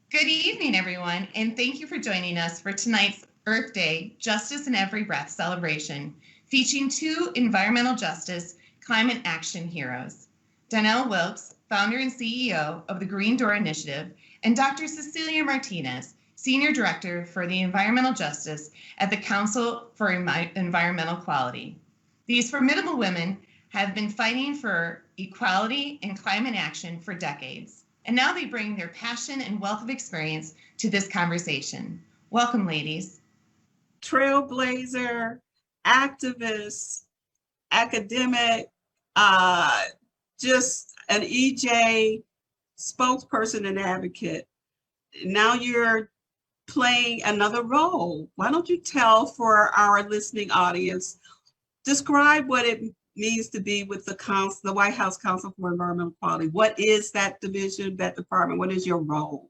Good evening, everyone, and thank you for joining us for tonight's Earth Day Justice in Every Breath celebration, featuring two environmental justice climate action heroes, Donele Wilkins, founder and CEO of the Green Door Initiative, and Dr. Cecilia Martinez, Senior Director for the Environmental Justice at the Council for Environmental Quality. These formidable women have been fighting for equality and climate action for decades. And now they bring their passion and wealth of experience to this conversation. Welcome, ladies. Trailblazer, activist, academic, uh, just an EJ spokesperson and advocate. Now you're playing another role. Why don't you tell for our listening audience, describe what it means to be with the council, the White House Council for Environmental Quality. What is that division, that department? What is your role?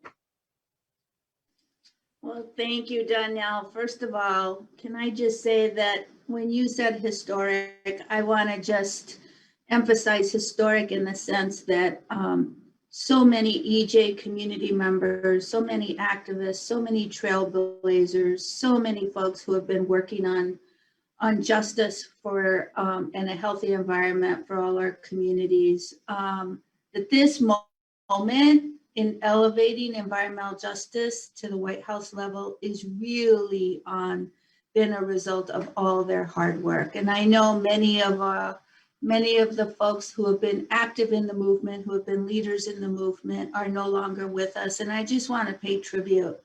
Well, thank you, Donele. First of all, can I just say that when you said historic, I want to just emphasize historic in the sense that so many EJ community members, so many activists, so many trailblazers, so many folks who have been working on justice for and a healthy environment for all our communities. That this moment in elevating environmental justice to the White House level is really been a result of all their hard work. And I know many of the folks who have been active in the movement, who have been leaders in the movement, are no longer with us. And I just want to pay tribute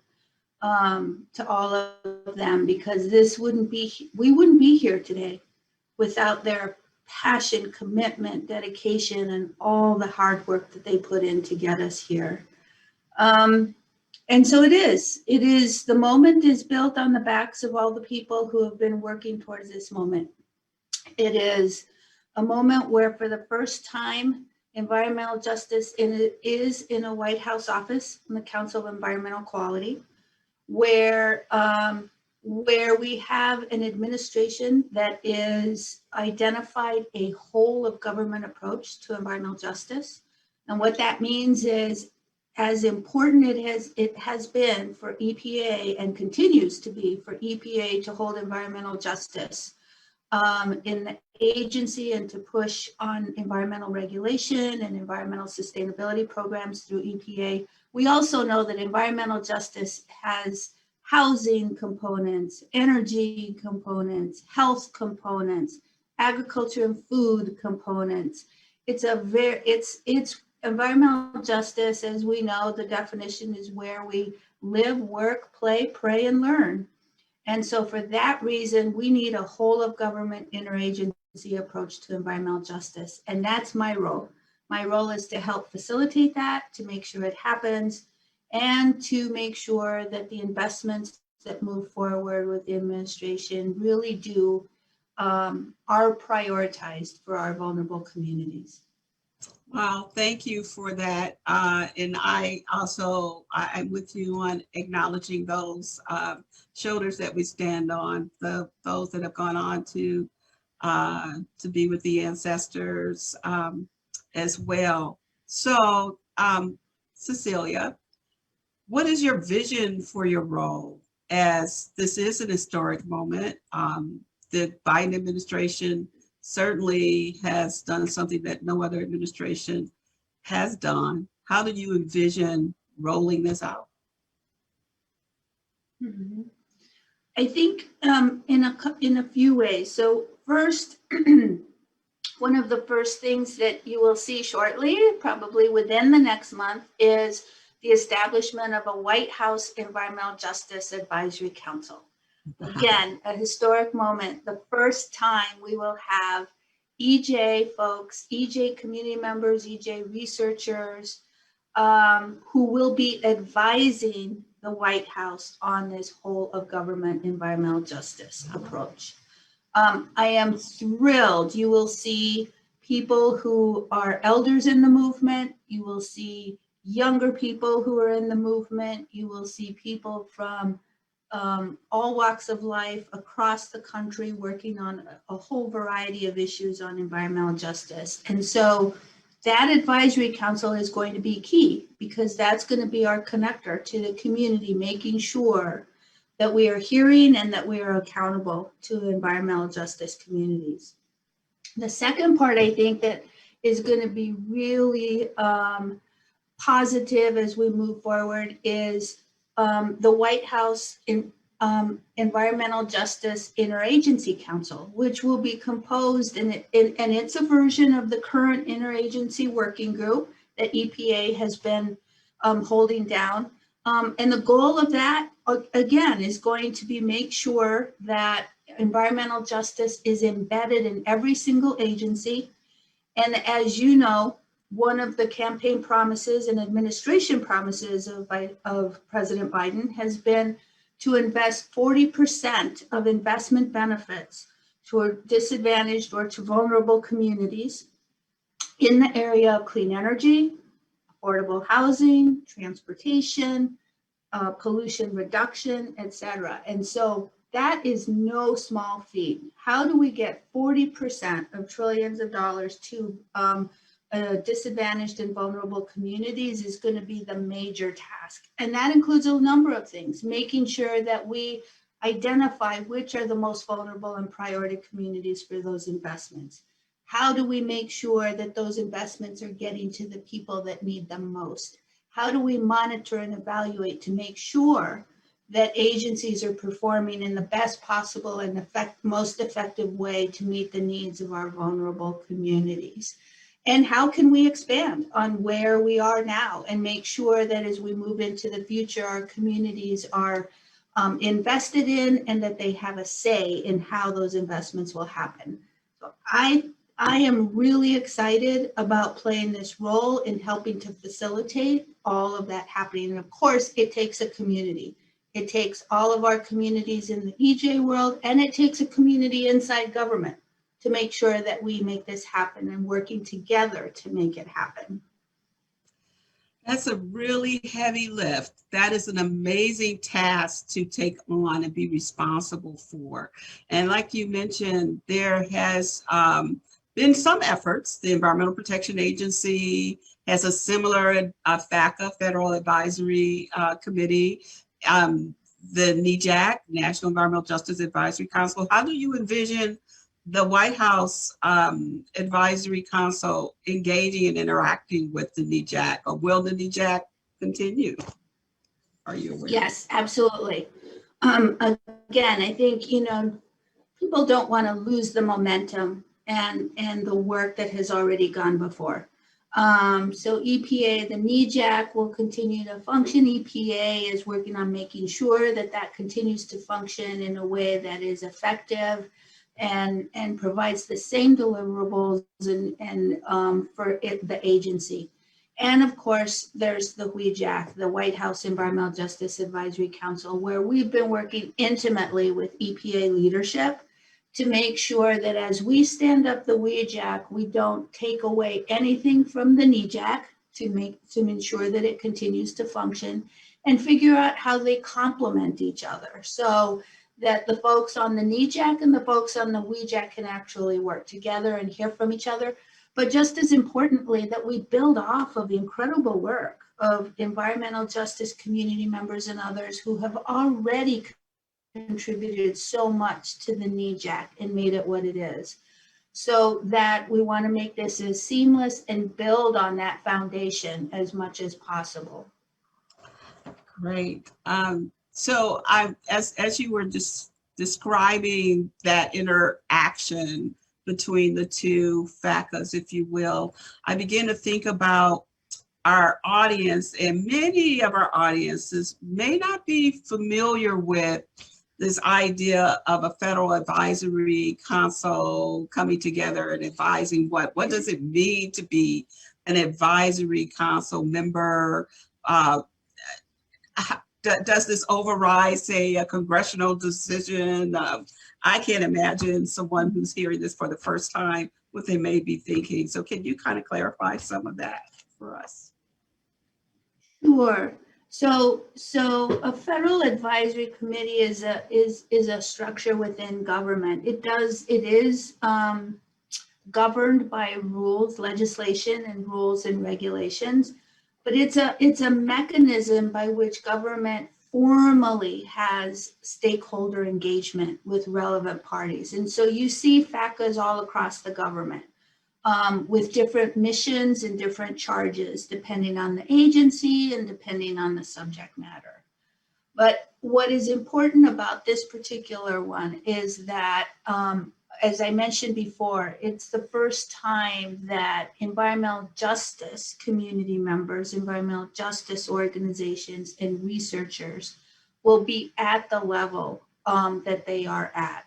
to all of them, because we wouldn't be here today without their passion, commitment, dedication, and all the hard work that they put in to get us here. And so it is the moment is built on the backs of all the people who have been working towards this moment. It is a moment where for the first time, environmental justice is in a White House office in the Council of Environmental Quality, where we have an administration that is identified a whole of government approach to environmental justice. And what that means is, as important it has been for EPA and continues to be for EPA to hold environmental justice in the agency and to push on environmental regulation and environmental sustainability programs through EPA, we also know that environmental justice has housing components, energy components, health components, agriculture and food components. It's environmental justice, as we know, the definition is where we live, work, play, pray, and learn. And so for that reason, we need a whole of government interagency approach to environmental justice. And that's my role. My role is to help facilitate that, to make sure it happens, and to make sure that the investments that move forward with the administration really are prioritized for our vulnerable communities. Wow, thank you for that. And I'm with you on acknowledging those shoulders that we stand on, those that have gone on to be with the ancestors as well. So, Cecilia, what is your vision for your role, as this is an historic moment? The Biden administration certainly has done something that no other administration has done. How do you envision rolling this out? Mm-hmm. I think in a few ways. So first, one of the first things that you will see shortly, probably within the next month, is the establishment of a White House Environmental Justice Advisory Council. Again, a historic moment. The first time we will have EJ folks, EJ community members, EJ researchers, who will be advising the White House on this whole of government environmental justice approach. I am thrilled. You will see people who are elders in the movement. You will see younger people who are in the movement. You will see people from all walks of life across the country working on a whole variety of issues on environmental justice. And so that advisory council is going to be key because that's going to be our connector to the community, making sure that we are hearing and that we are accountable to environmental justice communities. The second part, I think, that is going to be really positive as we move forward is the White House Environmental Justice Interagency Council, which will be composed, and it's a version of the current interagency working group that EPA has been holding down. And the goal of that, again, is going to be make sure that environmental justice is embedded in every single agency. And as you know, one of the campaign promises and administration promises of President Biden has been to invest 40% of investment benefits toward disadvantaged or to vulnerable communities in the area of clean energy, affordable housing, transportation, pollution reduction, et cetera. And so that is no small feat. How do we get 40% of trillions of dollars to disadvantaged and vulnerable communities is going to be the major task. And that includes a number of things, making sure that we identify which are the most vulnerable and priority communities for those investments. How do we make sure that those investments are getting to the people that need them most? How do we monitor and evaluate to make sure that agencies are performing in the best possible and most effective way to meet the needs of our vulnerable communities? And how can we expand on where we are now and make sure that as we move into the future, our communities are invested in and that they have a say in how those investments will happen? So I am really excited about playing this role in helping to facilitate all of that happening. And of course, it takes a community. It takes all of our communities in the EJ world, and it takes a community inside government to make sure that we make this happen and working together to make it happen. That's a really heavy lift. That is an amazing task to take on and be responsible for. And like you mentioned, there has been some efforts. The Environmental Protection Agency has a similar FACA, Federal Advisory Committee. The NEJAC, National Environmental Justice Advisory Council. How do you envision the White House Advisory Council engaging and interacting with the NEJAC, or will the NEJAC continue? Are you aware? Yes, absolutely. Again, I think, people don't want to lose the momentum and the work that has already gone before. So EPA, the NEJAC will continue to function. EPA is working on making sure that that continues to function in a way that is effective and provides the same deliverables and for the agency. And of course, there's the WEJAC, the White House Environmental Justice Advisory Council, where we've been working intimately with EPA leadership to make sure that as we stand up the WEJAC, we don't take away anything from the NEJAC to ensure that it continues to function, and figure out how they complement each other so that the folks on the NEJAC and the folks on the WEJAC can actually work together and hear from each other. But just as importantly, that we build off of the incredible work of environmental justice community members and others who have already contributed so much to the NEJAC and made it what it is. So that we want to make this as seamless and build on that foundation as much as possible. Great. So as you were just describing that interaction between the two FACAs, if you will, I began to think about our audience, and many of our audiences may not be familiar with this idea of a federal advisory council coming together and advising what does it mean to be an advisory council member? Does this override, say, a congressional decision? I can't imagine someone who's hearing this for the first time what they may be thinking. So can you kind of clarify some of that for us? Sure. So a federal advisory committee is a structure within government. It is governed by rules, legislation, and rules and regulations. But it's a mechanism by which government formally has stakeholder engagement with relevant parties. And so you see FACAs all across the government with different missions and different charges, depending on the agency and depending on the subject matter. But what is important about this particular one is that, as I mentioned before, it's the first time that environmental justice community members, environmental justice organizations, and researchers will be at the level that they are at,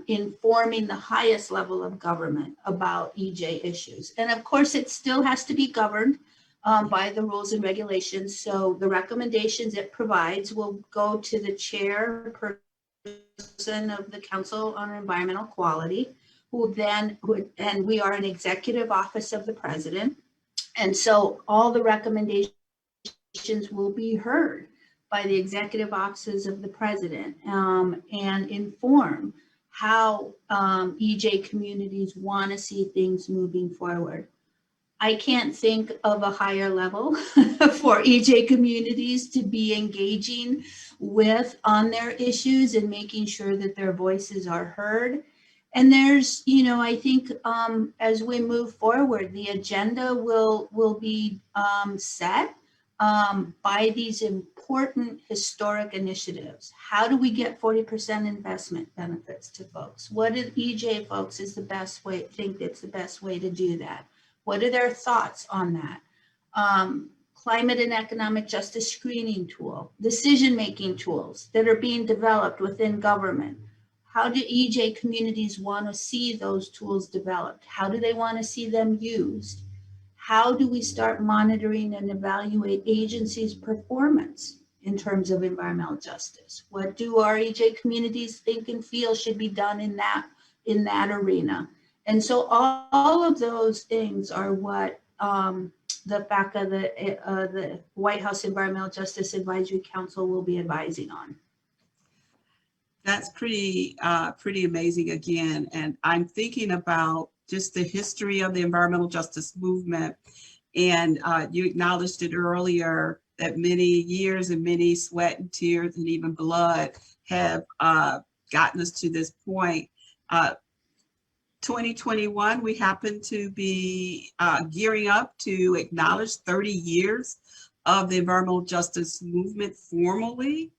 informing the highest level of government about EJ issues. And of course, it still has to be governed by the rules and regulations. So the recommendations it provides will go to the chairperson of the Council on Environmental Quality, and we are an executive office of the president. And so all the recommendations will be heard by the executive offices of the president and inform how EJ communities want to see things moving forward. I can't think of a higher level for EJ communities to be engaging with on their issues and making sure that their voices are heard. And there's, I think as we move forward, the agenda will be set by these important historic initiatives. How do we get 40% investment benefits to folks? What do EJ folks think it's the best way to do that? What are their thoughts on that? Climate and economic justice screening tool, decision-making tools that are being developed within government. How do EJ communities want to see those tools developed? How do they want to see them used? How do we start monitoring and evaluate agencies' performance in terms of environmental justice? What do our EJ communities think and feel should be done in that arena? And so all of those things are what the FACA, the White House Environmental Justice Advisory Council, will be advising on. That's pretty amazing again. And I'm thinking about just the history of the environmental justice movement. And you acknowledged it earlier that many years and many sweat and tears and even blood have gotten us to this point. 2021, we happen to be gearing up to acknowledge 30 years of the environmental justice movement formally.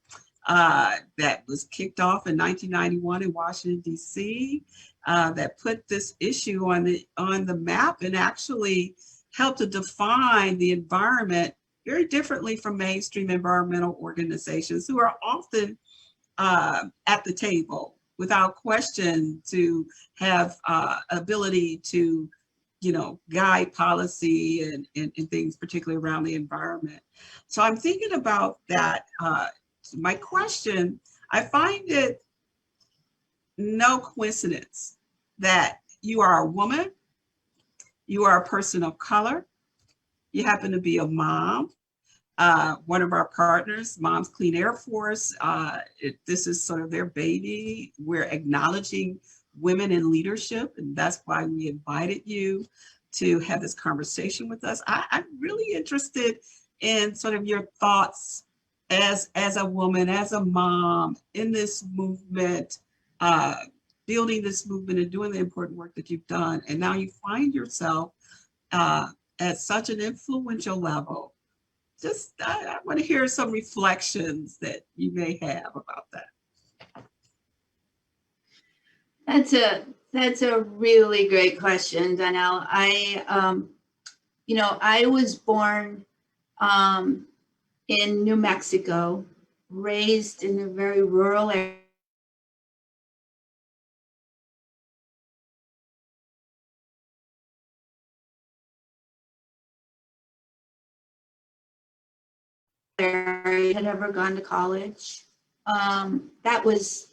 That was kicked off in 1991 in Washington, D.C., that put this issue on the map and actually helped to define the environment very differently from mainstream environmental organizations who are often at the table without question to have ability to, guide policy and things, particularly around the environment. So I'm thinking about that. My question, I find it no coincidence that you are a woman, you are a person of color, you happen to be a mom. One of our partners, Moms Clean Air Force, this is sort of their baby. We're acknowledging women in leadership, and that's why we invited you to have this conversation with us. I'm really interested in sort of your thoughts as a woman, as a mom in this movement, building this movement and doing the important work that you've done. And now you find yourself at such an influential level. I want to hear some reflections that you may have about that. That's a really great question, Donele. I was born in New Mexico, raised in a very rural area. Had ever gone to college. That was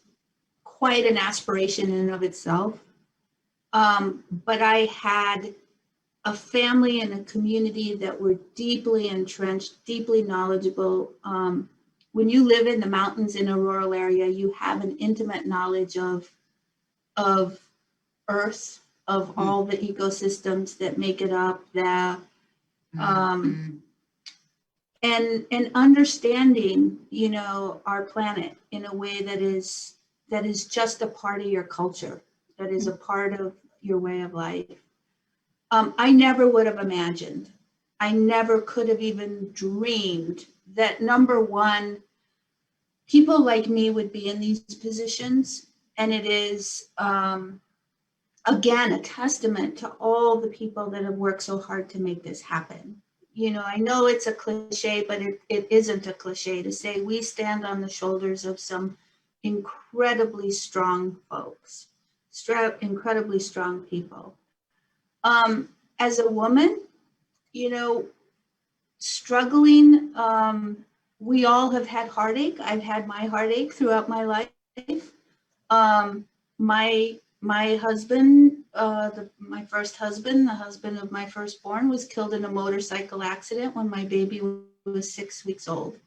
quite an aspiration in and of itself. But I had a family and a community that were deeply entrenched, deeply knowledgeable. When you live in the mountains in a rural area, you have an intimate knowledge of earth, of all the ecosystems that make it up, and understanding, you know, our planet in a way that is just a part of your culture, that is a part of your way of life. I never would have imagined, I never could have even dreamed that, number one, people like me would be in these positions. And it is, again, a testament to all the people that have worked so hard to make this happen. You know, I know it's a cliche, but it isn't a cliche to say we stand on the shoulders of some incredibly strong folks, incredibly strong people. As a woman, you know, struggling, we all have had heartache. I've had my heartache throughout my life. My husband, my first husband, the husband of my firstborn, was killed in a motorcycle accident when my baby was 6 weeks old.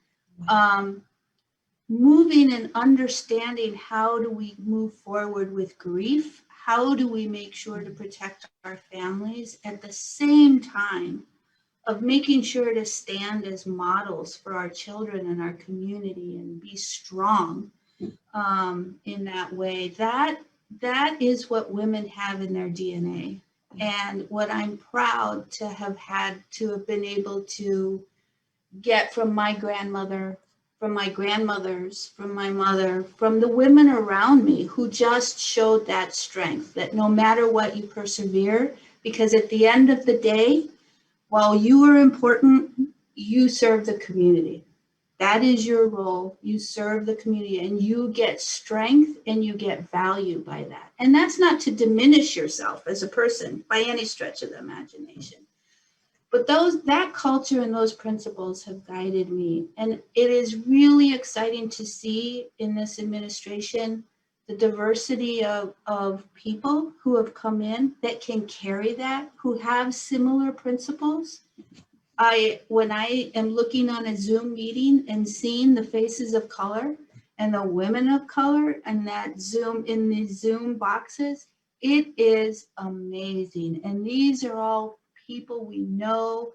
Moving and understanding, how do we move forward with grief? How do we make sure to protect our families at the same time of making sure to stand as models for our children and our community and be strong in that way? That is what women have in their DNA. And what I'm proud to have been able to get from my grandmother, from my grandmothers, from my mother, from the women around me who just showed that strength, that no matter what, you persevere, because at the end of the day, while you are important, you serve the community. That is your role. You serve the community, and you get strength and you get value by that. And that's not to diminish yourself as a person by any stretch of the imagination. But that culture and those principles have guided me. And it is really exciting to see in this administration the diversity of people who have come in that can carry that, who have similar principles. When I am looking on a Zoom meeting and seeing the faces of color and the women of color and that Zoom in these Zoom boxes, it is amazing. And these are all people we know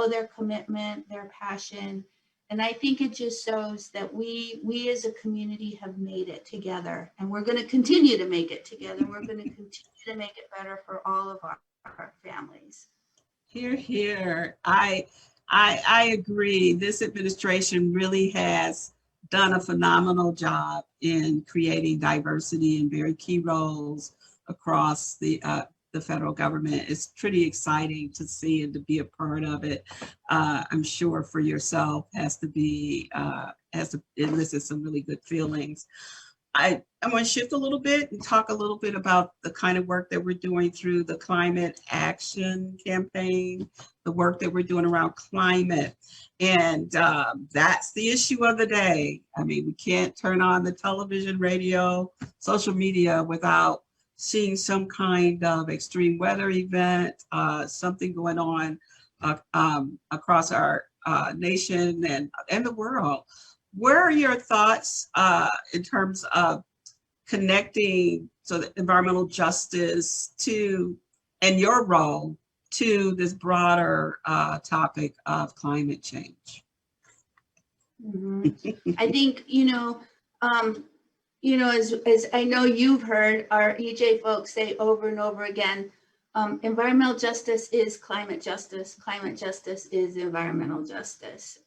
their commitment, their passion. And I think it just shows that we as a community have made it together, and we're going to continue to make it together. We're going to continue to make it better for all of our families. Hear, hear. I agree. This administration really has done a phenomenal job in creating diversity in very key roles across the federal government. It's pretty exciting to see and to be a part of it. I'm sure for yourself has to elicit some really good feelings. I want to shift a little bit and talk a little bit about the kind of work that we're doing through the Climate Action Campaign, the work that we're doing around climate. And that's the issue of the day. I mean, we can't turn on the television, radio, social media without seeing some kind of extreme weather event, something going on across our nation and the world. Where are your thoughts in terms of connecting the environmental justice to, and your role to, this broader topic of climate change? Mm-hmm. I think, as I know you've heard our EJ folks say over and over again, environmental justice is climate justice. Climate justice is environmental justice.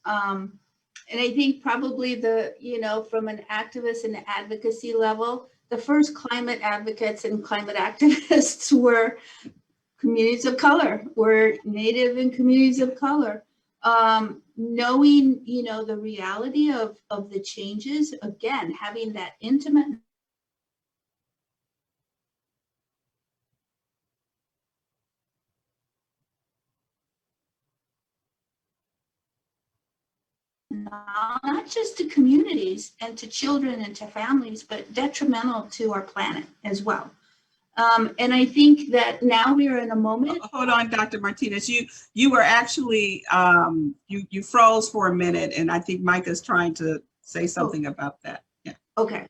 And I think probably from an activist and advocacy level, the first climate advocates and climate activists were communities of color, were Native and communities of color. Knowing, the reality of the changes, again, having that intimate not just to communities and to children and to families, but detrimental to our planet as well. And I think that now we are in a moment. Hold on, Dr. Martinez. You were actually, you froze for a minute, and I think Micah's trying to say something about that. Yeah. Okay.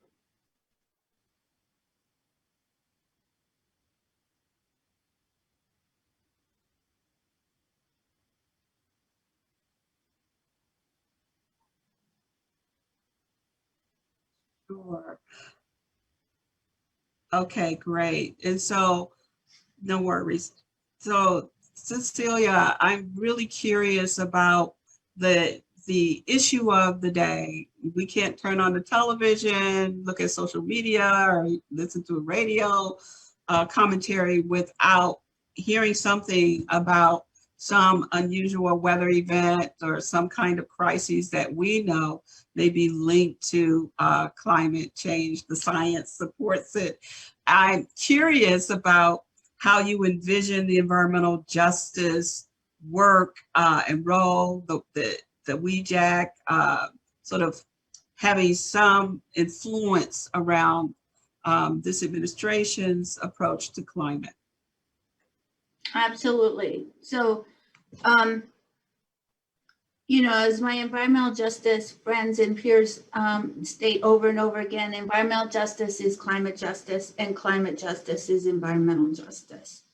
Sure. Okay, great. And so, no worries. So, Cecilia, I'm really curious about the issue of the day. We can't turn on the television, look at social media, or listen to a radio commentary without hearing something about some unusual weather event or some kind of crisis that we know may be linked to climate change. The science supports it. I'm curious about how you envision the environmental justice work and role, the WEJAC sort of having some influence around this administration's approach to climate. Absolutely. So, you know, as my environmental justice friends and peers state over and over again, environmental justice is climate justice, and climate justice is environmental justice.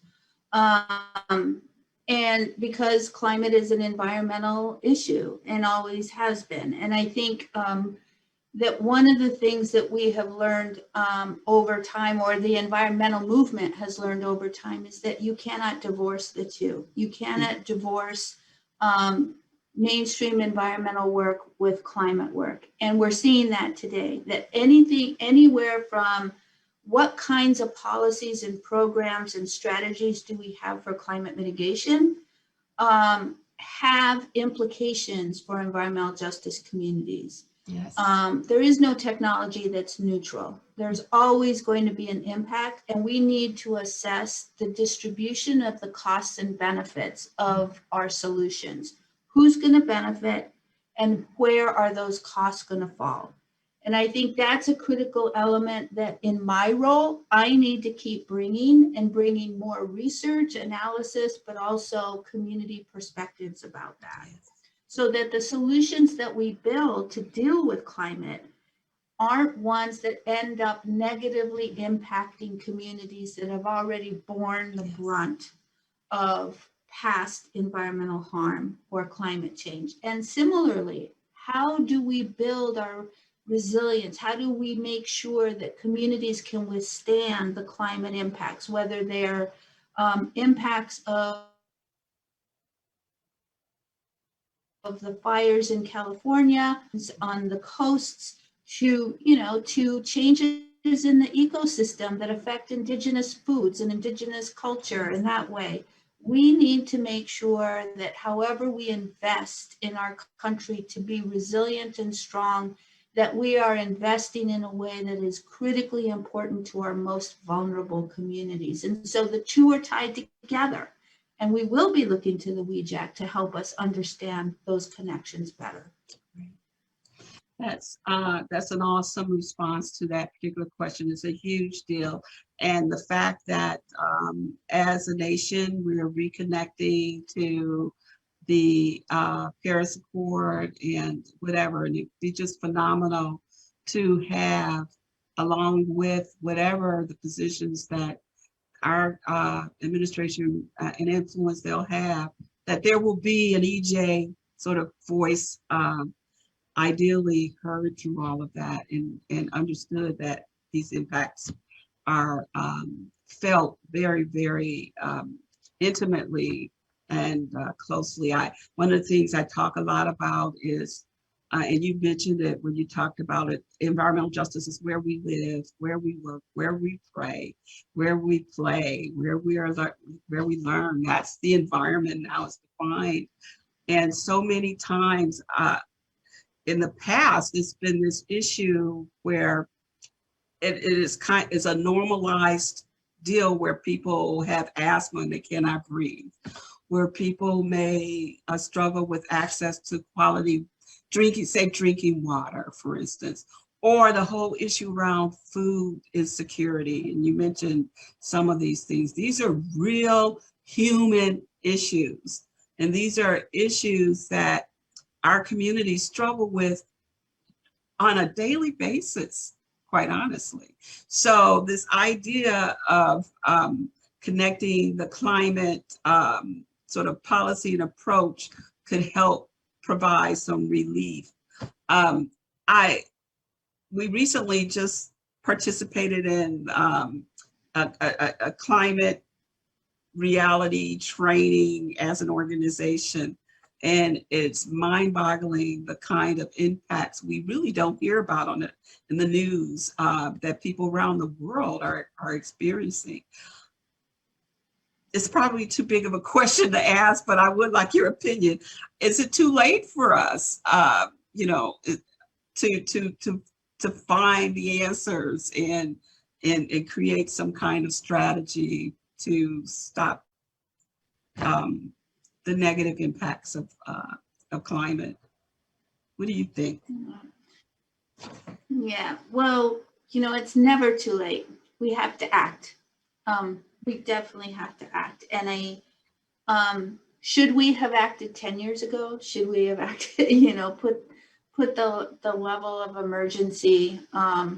And because climate is an environmental issue and always has been. And I think that one of the things that we have learned over time, or the environmental movement has learned over time, is that you cannot divorce the two. You cannot divorce mainstream environmental work with climate work. And we're seeing that today, that anything, anywhere from what kinds of policies and programs and strategies do we have for climate mitigation have implications for environmental justice communities. Yes. There is no technology that's neutral. There's always going to be an impact, and we need to assess the distribution of the costs and benefits of our solutions. Who's going to benefit, and where are those costs going to fall? And I think that's a critical element that in my role, I need to keep bringing more research, analysis, but also community perspectives about that, so that the solutions that we build to deal with climate aren't ones that end up negatively impacting communities that have already borne the brunt of past environmental harm or climate change. And similarly, how do we build our resilience? How do we make sure that communities can withstand the climate impacts, whether they're impacts of the fires in California, on the coasts, to, you know, to changes in the ecosystem that affect indigenous foods and indigenous culture in that way. We need to make sure that however we invest in our country to be resilient and strong, that we are investing in a way that is critically important to our most vulnerable communities. And so the two are tied together. And we will be looking to the WEJAC to help us understand those connections better. That's an awesome response to that particular question. It's a huge deal. And the fact that as a nation, we are reconnecting to the Paris Accord and whatever, and it'd be just phenomenal to have, along with whatever the positions that our administration and influence they'll have, that there will be an EJ sort of voice ideally heard through all of that, and understood that these impacts are felt very, very intimately and closely. One of the things I talk a lot about is, and you mentioned it when you talked about it, environmental justice is where we live, where we work, where we pray, where we play, where we learn. That's the environment now is defined. And so many times in the past, it's been this issue where it's a normalized deal where people have asthma and they cannot breathe, where people may struggle with access to quality safe drinking water, for instance, or the whole issue around food insecurity. And you mentioned some of these things. These are real human issues. And these are issues that our communities struggle with on a daily basis, quite honestly. So this idea of connecting the climate sort of policy and approach could help provide some relief. we recently just participated in a climate reality training as an organization. And it's mind-boggling the kind of impacts we really don't hear about on it in the news that people around the world are experiencing. It's probably too big of a question to ask, but I would like your opinion. Is it too late for us, you know, to find the answers and create some kind of strategy to stop the negative impacts of climate? What do you think? Yeah, well, you know, it's never too late. We have to act. We definitely have to act. And should we have acted 10 years ago? Should we have acted, you know, put the level of emergency at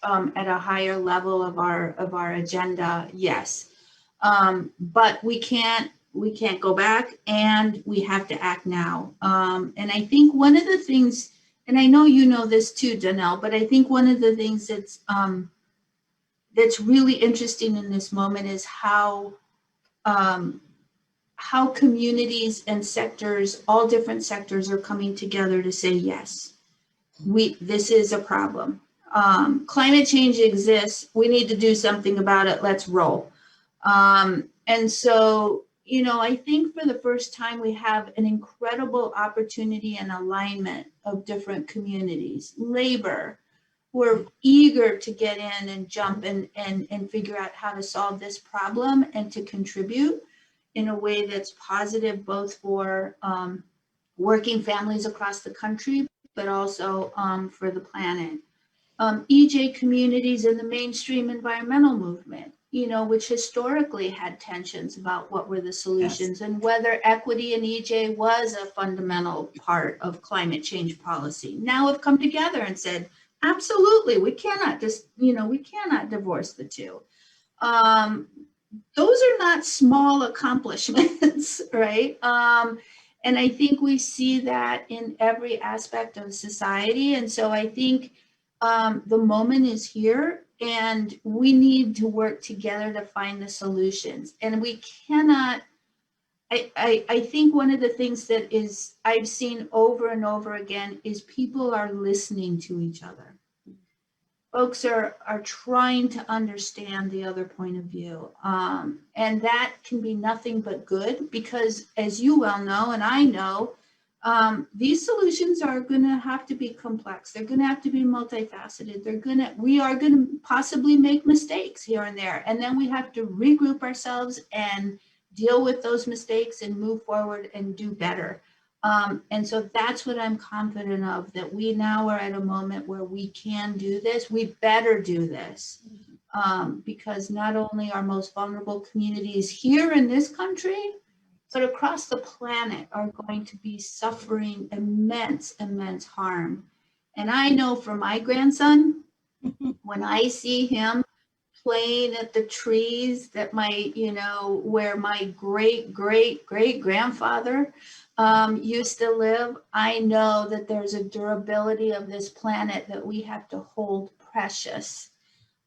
a higher level of our agenda? Yes. But we can't go back, and we have to act now. And I think one of the things, and I know you know this too, Donele, but I think one of the things that's really interesting in this moment is how communities and sectors, all different sectors, are coming together to say, yes, this is a problem. Climate change exists. We need to do something about it. Let's roll. And so, you know, I think for the first time, we have an incredible opportunity and alignment of different communities. Labor, we're eager to get in and jump and figure out how to solve this problem and to contribute in a way that's positive, both for working families across the country, but also for the planet. EJ communities in the mainstream environmental movement, you know, which historically had tensions about what were the solutions, yes, and whether equity in EJ was a fundamental part of climate change policy, now have come together and said, absolutely, we cannot just, you know, we cannot divorce the two. Those are not small accomplishments, right? And I think we see that in every aspect of society. And so I think the moment is here, and we need to work together to find the solutions. And we cannot, I think one of the things that is I've seen over and over again is people are listening to each other. Folks are trying to understand the other point of view. And that can be nothing but good, because as you well know, and I know, these solutions are going to have to be complex. They're going to have to be multifaceted. We are going to possibly make mistakes here and there. And then we have to regroup ourselves and deal with those mistakes and move forward and do better. And so that's what I'm confident of, that we now are at a moment where we can do this. We better do this, because not only our most vulnerable communities here in this country, but across the planet are going to be suffering immense harm. And I know for my grandson, when I see him playing at the trees that where my great grandfather used to live, I know that there's a durability of this planet that we have to hold precious,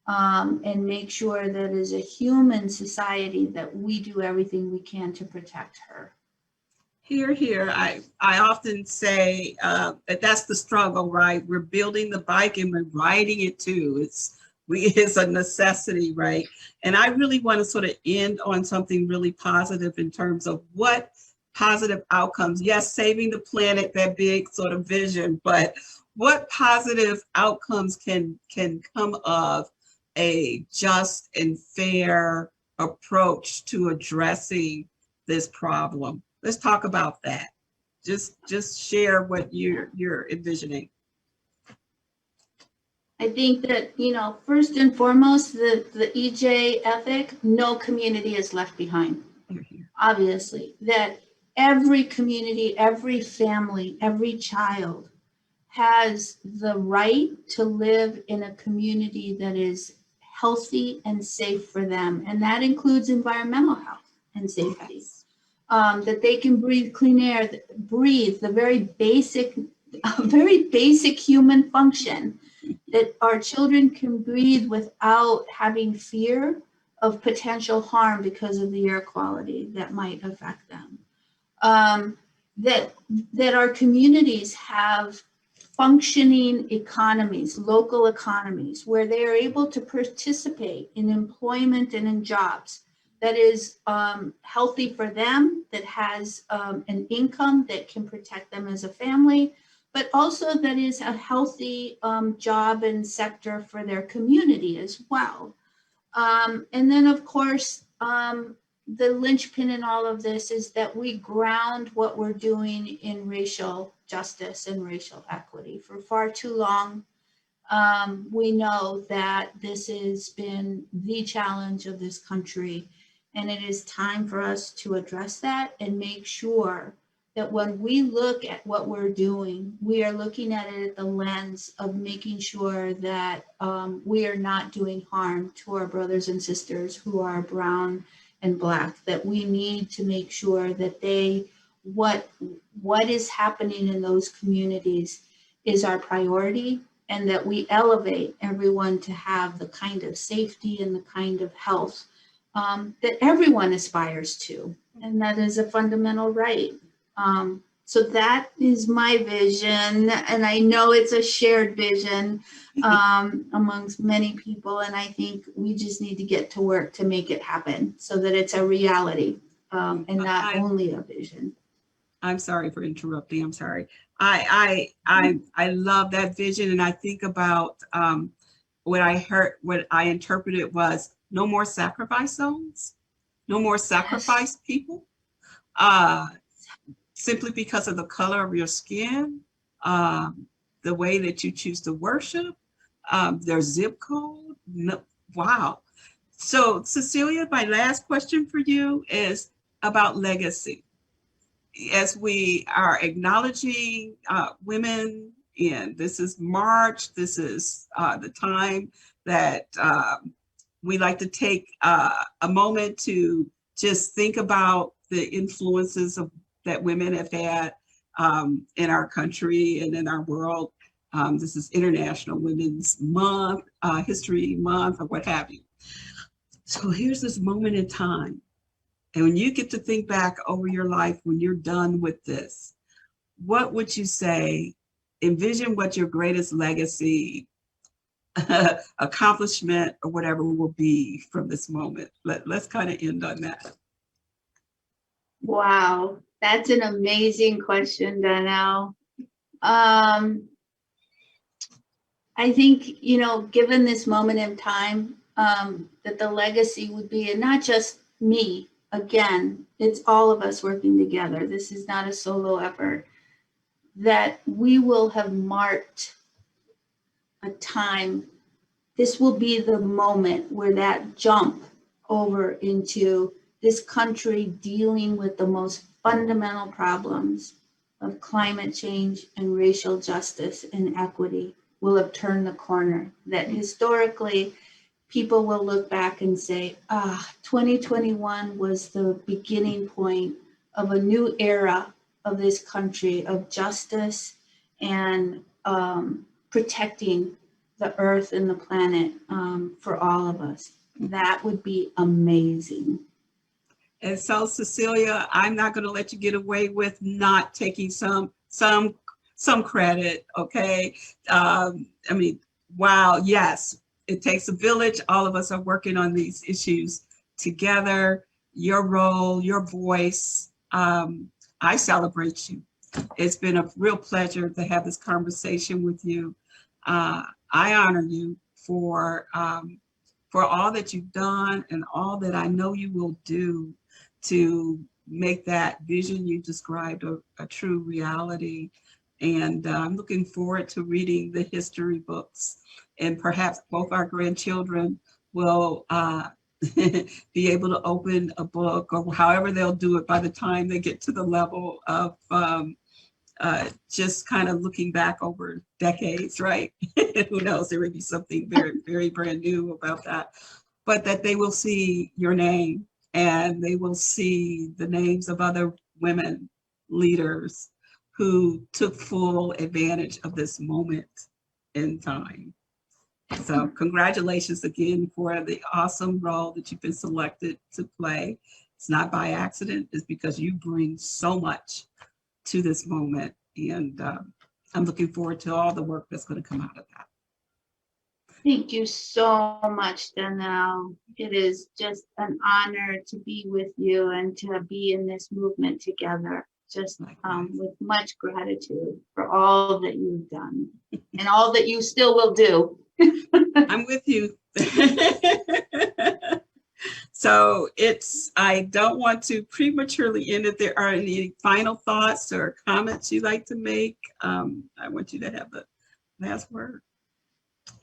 and make sure that as a human society that we do everything we can to protect her. Here, I often say that that's the struggle, right? We're building the bike and we're riding it too. It's a necessity, right? And I really want to sort of end on something really positive in terms of what positive outcomes, yes, saving the planet, that big sort of vision, but what positive outcomes can come of a just and fair approach to addressing this problem? Let's talk about that. Just share what you're envisioning. I think that, first and foremost, the EJ ethic, no community is left behind. Obviously, that every community, every family, every child has the right to live in a community that is healthy and safe for them. And that includes environmental health and safety. That they can breathe clean air, breathe the very basic human function that our children can breathe without having fear of potential harm because of the air quality that might affect them. That our communities have functioning economies, local economies, where they are able to participate in employment and in jobs that is healthy for them, that has an income that can protect them as a family, but also that is a healthy job and sector for their community as well. And then, of course, the linchpin in all of this is that we ground what we're doing in racial justice and racial equity. For far too long, we know that this has been the challenge of this country, and it is time for us to address that and make sure that when we look at what we're doing, we are looking at it at the lens of making sure that we are not doing harm to our brothers and sisters who are brown and Black, that we need to make sure that what is happening in those communities is our priority, and that we elevate everyone to have the kind of safety and the kind of health that everyone aspires to, and that is a fundamental right. So that is my vision, and I know it's a shared vision amongst many people, and I think we just need to get to work to make it happen so that it's a reality and not only a vision. I'm sorry for interrupting. I'm sorry. I love that vision, and I think about what I interpreted was no more sacrifice zones, no more sacrifice people. Simply because of the color of your skin, the way that you choose to worship, their zip code. No, wow. So Cecilia, my last question for you is about legacy. As we are acknowledging women, and this is March, this is the time that we like to take a moment to just think about the influences that women have had in our country and in our world. This is International Women's Month, History Month, or what have you. So here's this moment in time. And when you get to think back over your life, when you're done with this, what would you say? Envision what your greatest legacy, accomplishment, or whatever will be from this moment. Let's kind of end on that. Wow, that's an amazing question, Donele. I think, given this moment in time, that the legacy would be, and not just me, again, it's all of us working together. This is not a solo effort, that we will have marked a time. This will be the moment where that jump over into this country dealing with the most fundamental problems of climate change and racial justice and equity will have turned the corner. That historically, people will look back and say, 2021 was the beginning point of a new era of this country of justice and protecting the earth and the planet for all of us. That would be amazing. And so, Cecilia, I'm not going to let you get away with not taking some credit, okay? I mean, wow, yes, it takes a village. All of us are working on these issues together. Your role, your voice, I celebrate you. It's been a real pleasure to have this conversation with you. I honor you for all that you've done and all that I know you will do to make that vision you described a true reality. And I'm looking forward to reading the history books, and perhaps both our grandchildren will be able to open a book, or however they'll do it by the time they get to the level of just kind of looking back over decades, right? Who knows, there may be something very, very brand new about that, but that they will see your name, and they will see the names of other women leaders who took full advantage of this moment in time. So congratulations again for the awesome role that you've been selected to play. It's not by accident, it's because you bring so much to this moment. And I'm looking forward to all the work that's going to come out of that. Thank you so much, Donele. It is just an honor to be with you and to be in this movement together. Just with much gratitude for all that you've done and all that you still will do. I'm with you. So I don't want to prematurely end it. There are any final thoughts or comments you'd like to make? I want you to have the last word.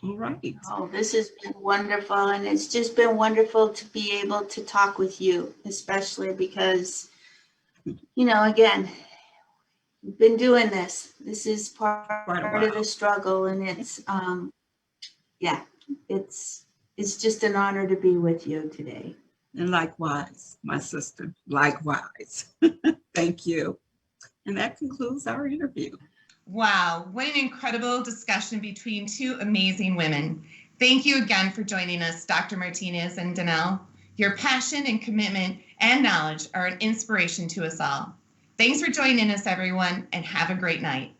All right. Oh, this has been wonderful. And it's just been wonderful to be able to talk with you, especially because, again, we've been doing this. This is part of the struggle. And it's, it's just an honor to be with you today. And likewise, my sister, likewise. Thank you. And that concludes our interview. Wow, what an incredible discussion between two amazing women. Thank you again for joining us, Dr. Martinez and Donele. Your passion and commitment and knowledge are an inspiration to us all. Thanks for joining us, everyone, and have a great night.